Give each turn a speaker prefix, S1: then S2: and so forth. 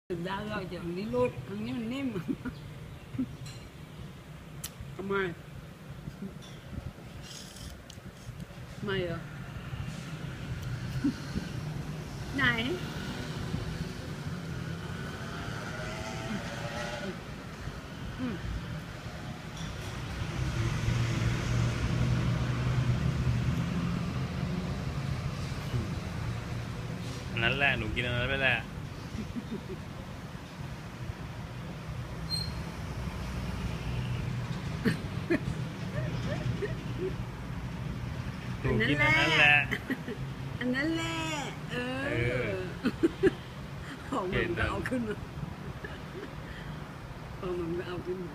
S1: ได้เราจะอันนี้รูดอันนี้มันนิ่มทำไมไม่เหรอไหน
S2: นั่นแหละหนูกินอันนั้นไปแหละหนูกินอันนั้นแหละ
S1: อันนั้นแหละของมันก็เอาขึ้นมาของมันก็เอาขึ้นมา